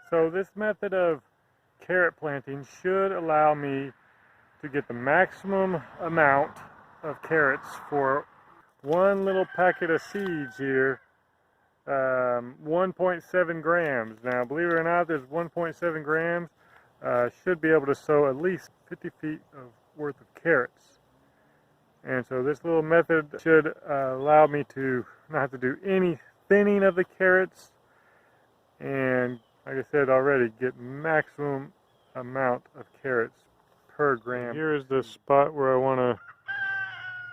So this method of carrot planting should allow me to get the maximum amount of carrots for one little packet of seeds here, 1.7 grams. Now, believe it or not, there's 1.7 grams. Should be able to sow at least 50 feet of worth of carrots. And so this little method should allow me to not have to do any thinning of the carrots, and like I said already, get maximum amount of carrots per gram. Here's the spot where I want to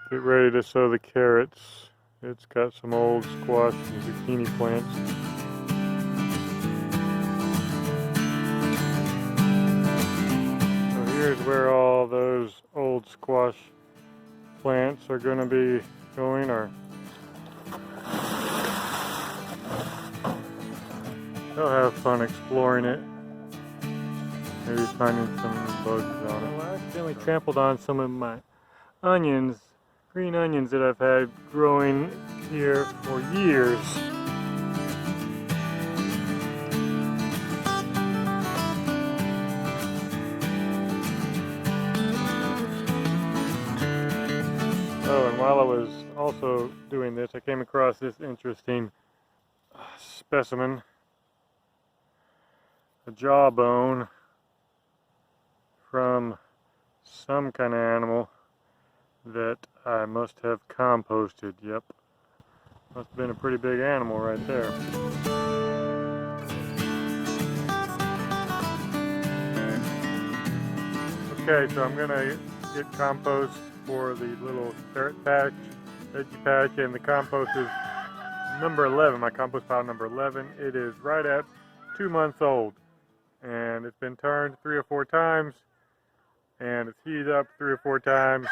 get ready to sow the carrots. It's got some old squash and zucchini plants. So here's where all those old squash plants are going to be going, or they'll have fun exploring it. Maybe finding some bugs on it. Well, I accidentally trampled on some of my onions, green onions that I've had growing here for years. Oh, and while I was also doing this, I came across this interesting specimen, a jawbone from some kind of animal that I must have composted. Yep, must have been a pretty big animal right there. Okay, so I'm gonna get compost for the little carrot patch, veggie patch, and the compost is number 11, my compost pile number 11. It is right at 2 months old, and it's been turned 3 or 4 times, and it's heated up 3 or 4 times.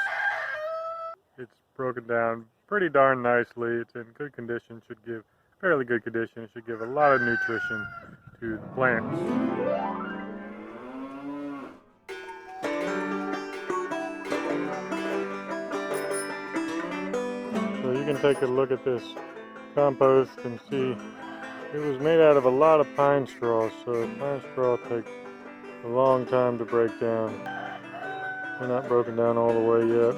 It's broken down pretty darn nicely. It's in good condition, should give fairly good condition. It should give a lot of nutrition to the plants. So you can take a look at this compost and see it was made out of a lot of pine straw, so pine straw takes a long time to break down. They're not broken down all the way yet.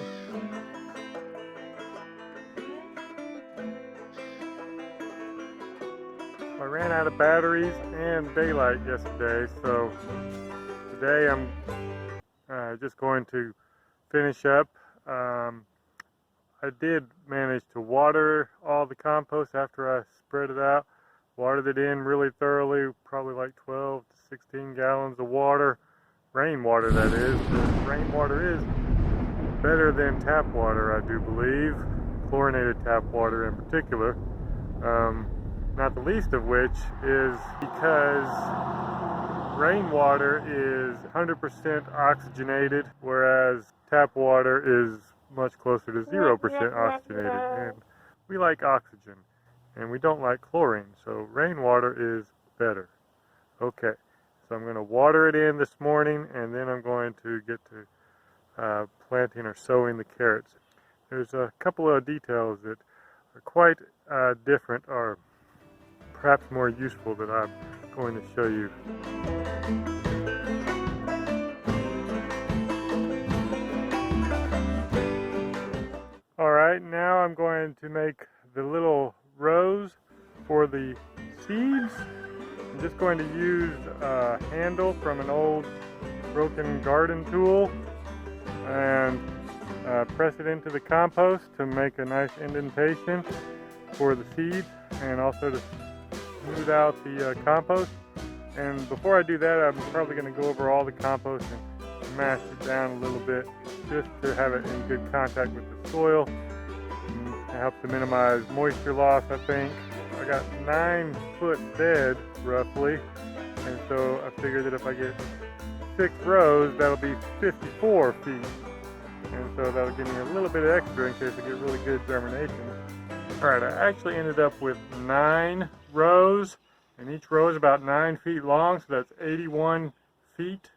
I ran out of batteries and daylight yesterday, so today I'm just going to finish up. I did manage to water all the compost after I spread it out. Watered it in really thoroughly, probably like 12 to 16 gallons of water. Rainwater, that is. Rainwater is better than tap water, I do believe. Chlorinated tap water in particular. Not the least of which is because rainwater is 100% oxygenated, whereas tap water is much closer to 0% oxygenated. And we like oxygen, and we don't like chlorine, so rainwater is better. Okay, so I'm going to water it in this morning, and then I'm going to get to planting or sowing the carrots. There's a couple of details that are quite different, or perhaps more useful, that I'm going to show you. Alright, now I'm going to make the little rows for the seeds. I'm just going to use a handle from an old broken garden tool and press it into the compost to make a nice indentation for the seeds, and also to smooth out the compost. And before I do that, I'm probably going to go over all the compost and mash it down a little bit just to have it in good contact with the soil. It helps to minimize moisture loss, I think. I got 9-foot bed roughly, and so I figured that if I get 6 rows, that'll be 54 feet. And so that'll give me a little bit extra in case I get really good germination. Alright, I actually ended up with 9 rows, and each row is about 9 feet long, so that's 81 feet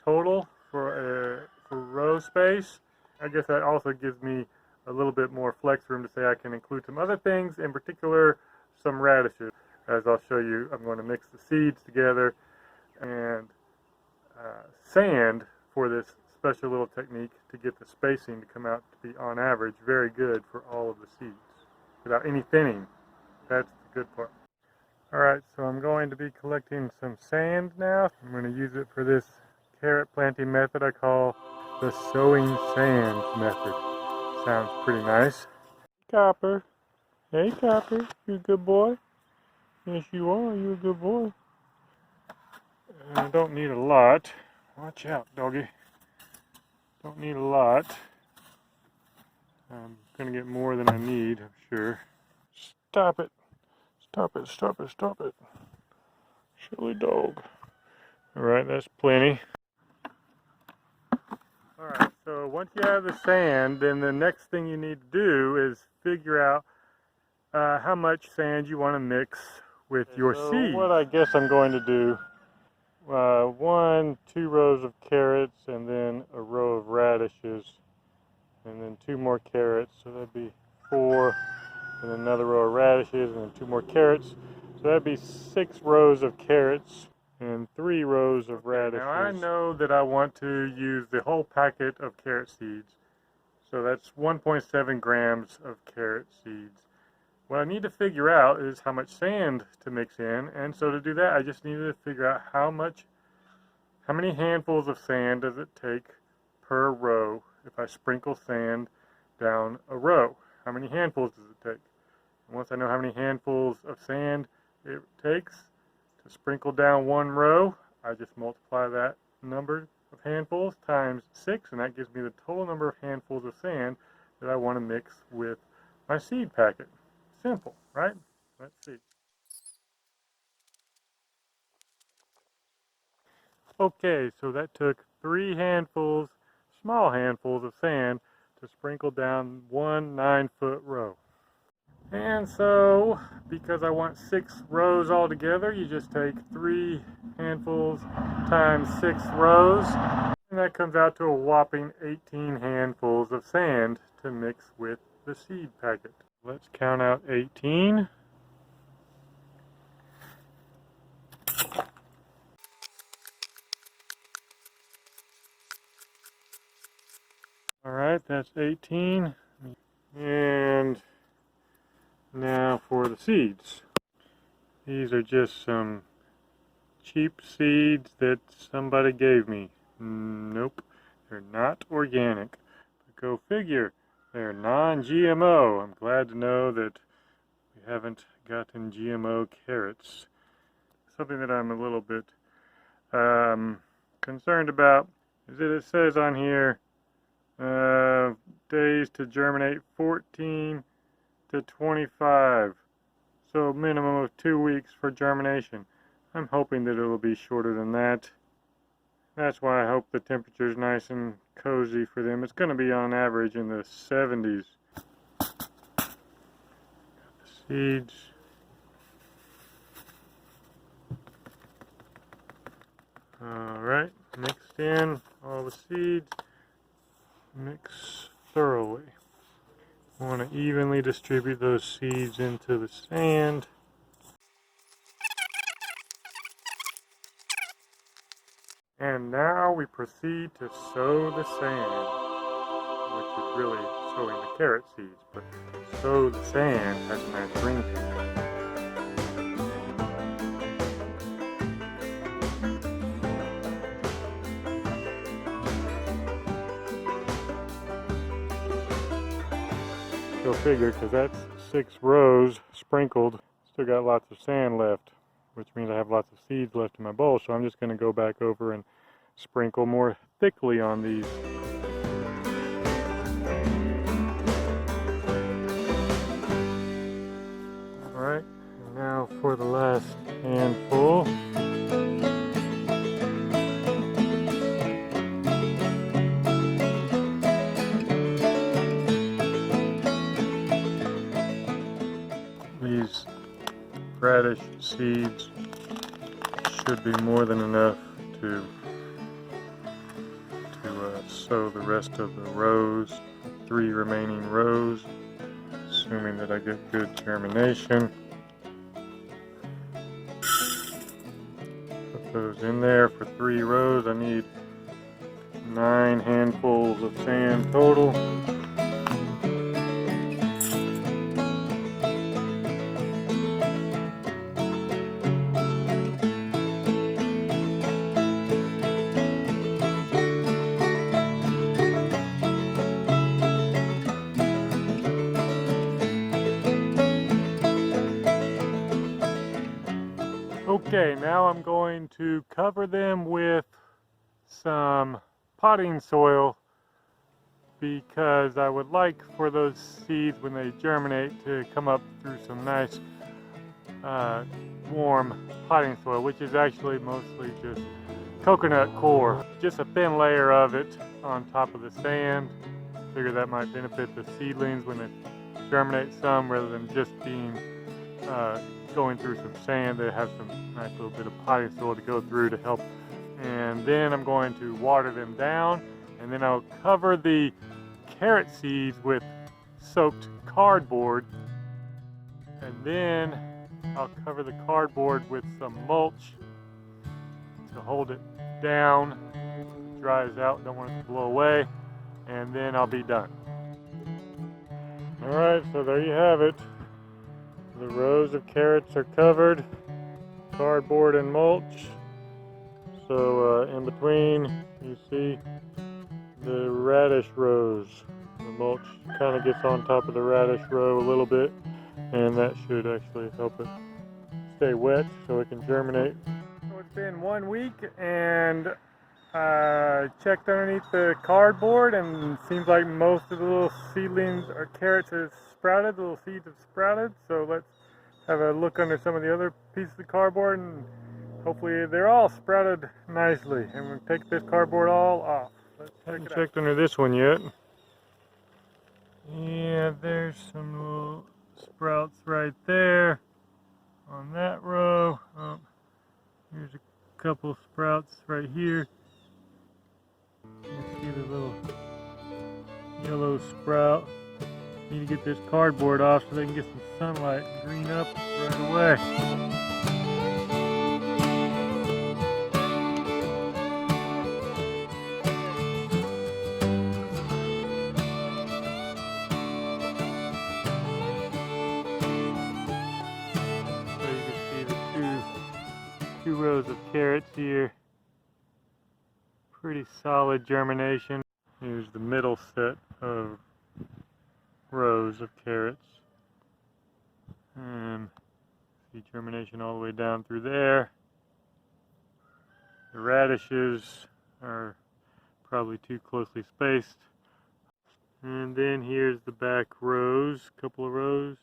total for row space. I guess that also gives me a little bit more flex room to say I can include some other things, in particular some radishes. As I'll show you, I'm going to mix the seeds together and sand for this special little technique to get the spacing to come out to be, on average, very good for all of the seeds without any thinning. That's the good part. Alright, so I'm going to be collecting some sand now. I'm going to use it for this carrot planting method I call the Sowing Sands method. Sounds pretty nice. Copper. Hey Copper, you a good boy? Yes you are, you a good boy. I don't need a lot. Watch out, doggy. Don't need a lot. I'm going to get more than I need, I'm sure. Stop it. Stop it, stop it, stop it. Silly dog. Alright, that's plenty. Alright, so once you have the sand, then the next thing you need to do is figure out how much sand you want to mix with your seeds. What I guess I'm going to do, 2 rows of carrots, and then a row of radishes, and then 2 more carrots, so that'd be 4, and another row of radishes, and then 2 more carrots, so that'd be 6 rows of carrots and 3 rows of radishes. Now I know that I want to use the whole packet of carrot seeds, so that's 1.7 grams of carrot seeds. What I need to figure out is how much sand to mix in, and so to do that I just needed to figure out how many handfuls of sand does it take per row if I sprinkle sand down a row. How many handfuls does it take? And once I know how many handfuls of sand it takes to sprinkle down 1 row, I just multiply that number of handfuls times 6, and that gives me the total number of handfuls of sand that I want to mix with my seed packet. Simple, right? Let's see. Okay, so that took 3 handfuls, small handfuls of sand to sprinkle down 1 9-foot row. And so, because I want 6 rows altogether, you just take 3 handfuls times 6 rows, and that comes out to a whopping 18 handfuls of sand to mix with the seed packet. Let's count out 18. Alright, that's 18. And now for the seeds. These are just some cheap seeds that somebody gave me. Nope, they're not organic. But go figure, they're non-GMO. I'm glad to know that we haven't gotten GMO carrots. Something that I'm a little bit concerned about is that it says on here days to germinate 14 to 25, so a minimum of 2 weeks for germination. I'm hoping that it will be shorter than that. That's why I hope the temperature is nice and cozy for them. It's going to be on average in the 70s. Got the seeds. Alright, mixed in all the seeds. Mix thoroughly. I want to evenly distribute those seeds into the sand. And now we proceed to sow the sand, which is really sowing the carrot seeds, but sow the sand has a nice ring to it. Go figure, because that's 6 rows sprinkled. Still got lots of sand left, which means I have lots of seeds left in my bowl, so I'm just going to go back over and sprinkle more thickly on these. Alright, and now for the last handful. These radish seeds should be more than enough to sow the rest of the rows, 3 remaining rows, assuming that I get good germination. those in there for 3 rows. I need 9 handfuls of sand total. Okay, now I'm going to cover them with some potting soil because I would like for those seeds when they germinate to come up through some nice warm potting soil, which is actually mostly just coconut coir. Just a thin layer of it on top of the sand. Figure that might benefit the seedlings when they germinate some rather than just being going through some sand. They have some nice little bit of potting soil to go through to help. And then I'm going to water them down, and then I'll cover the carrot seeds with soaked cardboard, and then I'll cover the cardboard with some mulch to hold it down. It dries out, don't want it to blow away, and then I'll be done. Alright, so there you have it. The rows of carrots are covered, cardboard and mulch. So in between you see the radish rows. The mulch kind of gets on top of the radish row a little bit, and that should actually help it stay wet so it can germinate. So it's been 1 week, and I checked underneath the cardboard, and it seems like most of the little seedlings or carrots have sprouted. The little seeds have sprouted. So let's have a look under some of the other pieces of cardboard, and hopefully they're all sprouted nicely. And we'll take this cardboard all off. Let's haven't checked under this one yet. Yeah, there's some little sprouts right there on that row. Oh, here's a couple sprouts right here. You see the little yellow sprout. Need to get this cardboard off so they can get some sunlight and green up right away. Two rows of carrots here. Pretty solid germination. Here's the middle set of rows of carrots. And see germination all the way down through there. The radishes are probably too closely spaced. And then here's the back rows, couple of rows.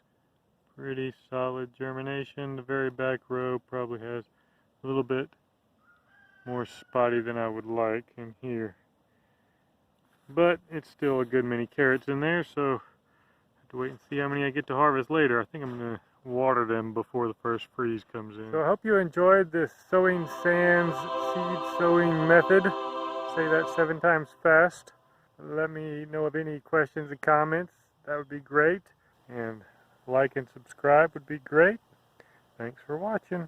Pretty solid germination. The very back row probably has a little bit more spotty than I would like in here, but it's still a good many carrots in there, so I have to wait and see how many I get to harvest later. I think I'm going to water them before the first freeze comes in. So I hope you enjoyed this Sowing Sands seed sowing method. Say that 7 times fast. Let me know of any questions and comments. That would be great, and like and subscribe would be great. Thanks for watching.